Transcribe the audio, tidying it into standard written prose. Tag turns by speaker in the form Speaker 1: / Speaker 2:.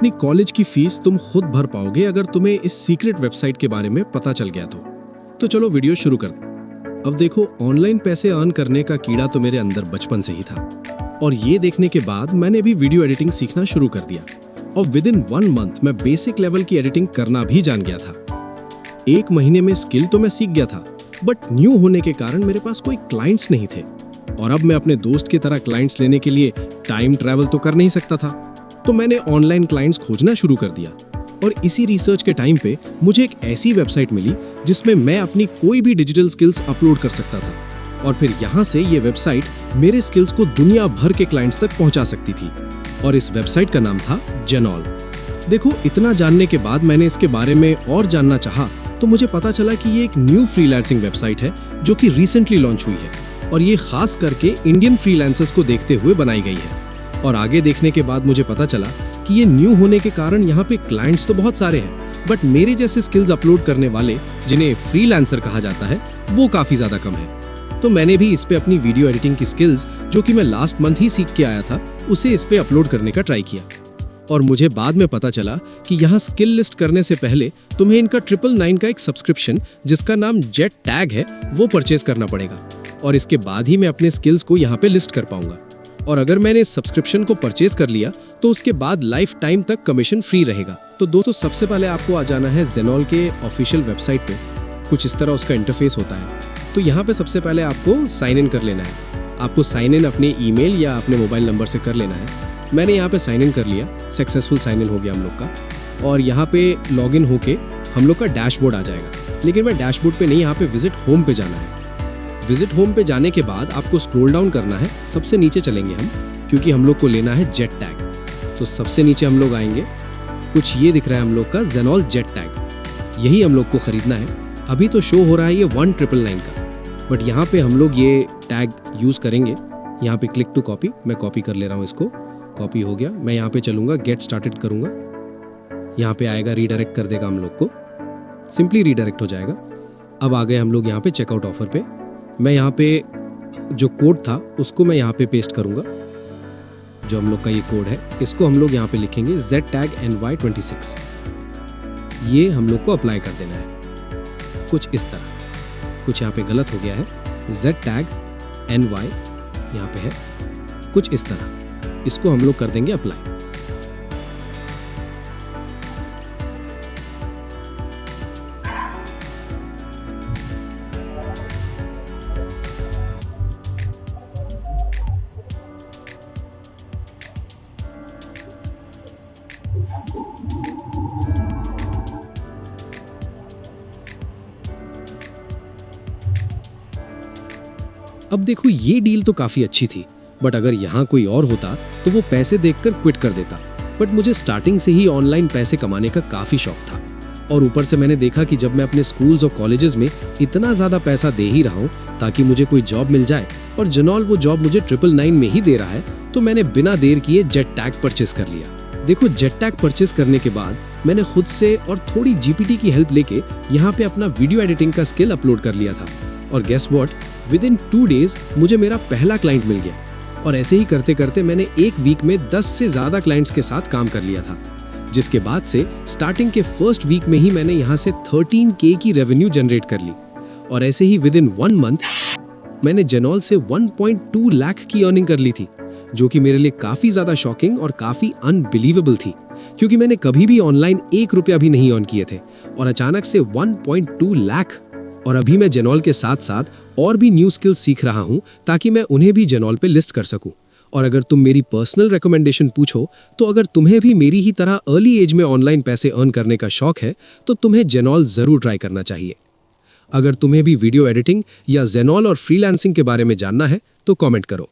Speaker 1: अपनी कॉलेज की फीस तुम खुद भर पाओगे अगर तुम्हें इस सीक्रेट वेबसाइट के बारे में पता चल गया तो चलो वीडियो शुरू कर दो। अब देखो, ऑनलाइन पैसे अर्न करने का कीड़ा तो मेरे अंदर बचपन से ही था और ये देखने के बाद मैंने भी वीडियो एडिटिंग सीखना शुरू कर दिया और विद इन 1 मंथ मैं बेसिक लेवल की एडिटिंग करना भी जान गया था। 1 महीने में स्किल तो मैं सीख गया था, बट न्यू होने के कारण मेरे पास कोई क्लाइंट्स नहीं थे और अब मैं अपने दोस्त की तरह क्लाइंट्स लेने के लिए टाइम ट्रैवल तो कर नहीं सकता था। तो मैंने ऑनलाइन क्लाइंट्स खोजना शुरू कर दिया और इसी रिसर्च के टाइम पे मुझे एक ऐसी वेबसाइट मिली जिसमें मैं अपनी कोई भी डिजिटल स्किल्स अपलोड कर सकता था और फिर यहाँ से ये वेबसाइट मेरे स्किल्स को दुनिया भर के क्लाइंट्स तक पहुँचा सकती थी और इस वेबसाइट का नाम था जेनॉल। देखो, इतना जानने के बाद मैंने इसके बारे में और जानना चाहा तो मुझे पता चला कि ये एक न्यू फ्रीलांसिंग वेबसाइट है जो कि रिसेंटली लॉन्च हुई है और ये खास करके इंडियन फ्रीलांसर्स को देखते हुए बनाई गई है। और आगे देखने के बाद मुझे पता चला कि ये न्यू होने के कारण यहाँ पे क्लाइंट्स तो बहुत सारे हैं, बट मेरे जैसे स्किल्स अपलोड करने वाले जिन्हें फ्रीलांसर कहा जाता है वो काफी ज्यादा कम है। तो मैंने भी इस पे अपनी वीडियो एडिटिंग की स्किल्स जो कि मैं लास्ट मंथ ही सीख के आया था उसे इस पे अपलोड करने का ट्राई किया और मुझे बाद में पता चला कि यहाँ स्किल लिस्ट करने से पहले तुम्हें इनका 999 का एक सब्सक्रिप्शन जिसका नाम जेट टैग है वो परचेज करना पड़ेगा और इसके बाद ही मैं अपने स्किल्स को यहाँ पे लिस्ट कर पाऊंगा। और अगर मैंने इस सब्सक्रिप्शन को परचेज कर लिया तो उसके बाद लाइफ टाइम तक कमीशन फ्री रहेगा। तो दोस्तों, सबसे पहले आपको आ जाना है जेनॉल के ऑफिशियल वेबसाइट पे। कुछ इस तरह उसका इंटरफेस होता है। तो यहाँ पे सबसे पहले आपको साइन इन कर लेना है। आपको साइन इन अपने ईमेल या अपने मोबाइल नंबर से कर लेना है। मैंने यहाँ पे साइन इन कर लिया, सक्सेसफुल साइन इन हो गया हम लोग का। और यहाँ पे लॉग इन होके हम लोग का डैशबोर्ड आ जाएगा, लेकिन मैं डैशबोर्ड पे नहीं, यहाँ पे विजिट होम पे जाना है। विजिट होम पे जाने के बाद आपको स्क्रॉल डाउन करना है, सबसे नीचे चलेंगे हम क्योंकि हम लोग को लेना है जेट टैग। तो सबसे नीचे हम लोग आएंगे, कुछ ये दिख रहा है हम लोग का जेनॉल जेट टैग, यही हम लोग को खरीदना है। अभी तो शो हो रहा है ये 1999 का, बट यहाँ पे हम लोग ये टैग यूज करेंगे। यहाँ पे क्लिक टू कॉपी, मैं कॉपी कर ले रहा हूँ इसको, कॉपी हो गया। मैं यहाँ पे चलूंगा, गेट स्टार्टेड करूंगा, यहाँ पे आएगा, रीडायरेक्ट कर देगा हम लोग को, सिंपली रीडायरेक्ट हो जाएगा। अब आ गए हम लोग यहाँ पे चेकआउट ऑफर पे। मैं यहाँ पे जो कोड था उसको मैं यहाँ पे पेस्ट करूंगा, जो हम लोग का ये कोड है इसको हम लोग यहाँ पे लिखेंगे ZTAG-NY26। ये हम लोग को अप्लाई कर देना है कुछ इस तरह। कुछ यहाँ पे गलत हो गया है, ZTAG-NY यहाँ पे है कुछ इस तरह, इसको हम लोग कर देंगे अप्लाई। अब देखो, ये डील तो काफी अच्छी थी, बट अगर यहाँ कोई और होता तो वो पैसे देखकर क्विट कर देता। बट मुझे स्टार्टिंग से ही ऑनलाइन पैसे कमाने का काफी शौक था और ऊपर से मैंने देखा कि जब मैं अपने स्कूल्स और कॉलेजेस में इतना ज्यादा पैसा दे ही रहा हूँ ताकि मुझे कोई जॉब मिल जाए और जेनॉल वो जॉब मुझे 999 में ही दे रहा है, तो मैंने बिना देर किए जेट टैग परचेस कर लिया। देखो, जेट टैग परचेस करने के बाद मैंने खुद से और थोड़ी जीपीटी की हेल्प लेके यहाँ पे अपना वीडियो एडिटिंग का स्किल अपलोड कर लिया था और guess what, within 2 days मुझे मेरा पहला क्लाइंट मिल गया। और ऐसे ही करते करते मैंने 1 वीक में 10 से ज्यादा क्लाइंट्स के साथ काम कर लिया था, जिसके बाद से स्टार्टिंग के फर्स्ट वीक में ही मैंने यहाँ से 13K की रेवेन्यू जनरेट कर ली। और ऐसे ही विद इन 1 मंथ मैंने जेनॉल से 1.2 लाख की अर्निंग कर ली थी, जो कि मेरे लिए काफी ज्यादा शॉकिंग और काफी अनबिलीवेबल थी क्योंकि मैंने कभी भी ऑनलाइन 1 रुपया भी नहीं अर्न किए थे और अचानक से 1.2 लाख। और अभी मैं जेनॉल के साथ साथ और भी न्यू स्किल्स सीख रहा हूं ताकि मैं उन्हें भी जेनॉल पे लिस्ट कर सकूं। और अगर तुम मेरी पर्सनल रिकमेंडेशन पूछो तो अगर तुम्हें भी मेरी ही तरह अर्ली एज में ऑनलाइन पैसे अर्न करने का शौक है तो तुम्हें जेनॉल जरूर ट्राई करना चाहिए। अगर तुम्हें भी वीडियो एडिटिंग या जेनॉल और फ्रीलांसिंग के बारे में जानना है तो कमेंट करो।